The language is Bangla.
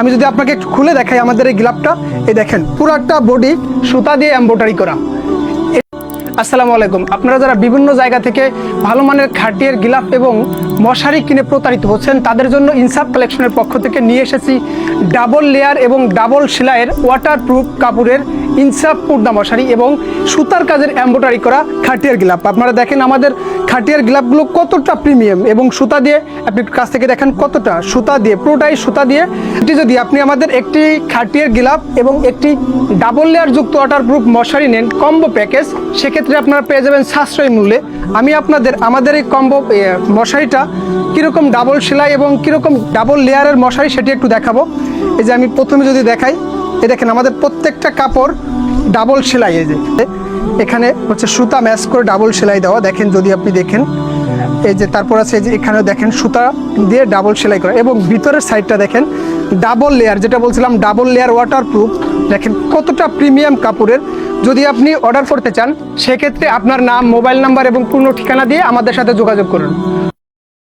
আমি যদি আপনাকে একটু খুলে দেখাই আমাদের এই গ্লাভটা, এই দেখেন পুরো একটা বডি সুতা দিয়ে এমব্রয়ডারি করা। আসসালামু আলাইকুম। আপনারা যারা বিভিন্ন জায়গা থেকে ভালো মানের খাটিয়ার গিলাফ এবং মশারি কিনে প্রতারিত হচ্ছেন, তাদের জন্য ইনসাফ কালেকশনের পক্ষ থেকে নিয়ে এসেছি ডাবল লেয়ার এবং ডাবল সেলাইয়ের ওয়াটারপ্রুফ কাপড়ের ইনসাফ পর্দা মশারি এবং সুতার কাজের এমব্রয়ডারি করা খাটিয়ার গিলাফ। আপনারা দেখেন আমাদের খাটিয়ার গিলাফগুলো কতটা প্রিমিয়াম এবং সুতা দিয়ে, আপনি কাছ থেকে দেখেন কতটা সুতা দিয়ে, পুরোটাই সুতা দিয়ে। এটি যদি আপনি আমাদের একটি খাটিয়ার গিলাফ এবং একটি ডাবল লেয়ার যুক্ত ওয়াটারপ্রুফ মশারি নেন কম্বো প্যাকেজ, সেক্ষেত্রে আপনারা পেয়ে যাবেন সাশ্রয়ী মূল্যে। আমি আমাদের এই কম্বো মশারিটা কীরকম ডাবল সেলাই এবং কীরকম ডাবল লেয়ারের মশারি সেটি একটু দেখাবো। এই যে আমি প্রথমে যদি দেখাই, এই দেখেন আমাদের প্রত্যেকটা কাপড় ডাবল সেলাই। এই যে এখানে হচ্ছে সুতা ম্যাচ করে ডাবল সেলাই দেওয়া, দেখেন যদি আপনি দেখেন, এই যে তারপর আছে এই যে এখানেও দেখেন সুতা দিয়ে ডাবল সেলাই করা এবং ভিতরের সাইডটা দেখেন ডাবল লেয়ার, যেটা বলছিলাম ডাবল লেয়ার ওয়াটারপ্রুফ। দেখেন কতটা প্রিমিয়াম কাপড়ের। যদি আপনি অর্ডার করতে চান, সেক্ষেত্রে আপনার নাম, মোবাইল নাম্বার এবং পূর্ণ ঠিকানা দিয়ে আমাদের সাথে যোগাযোগ করুন।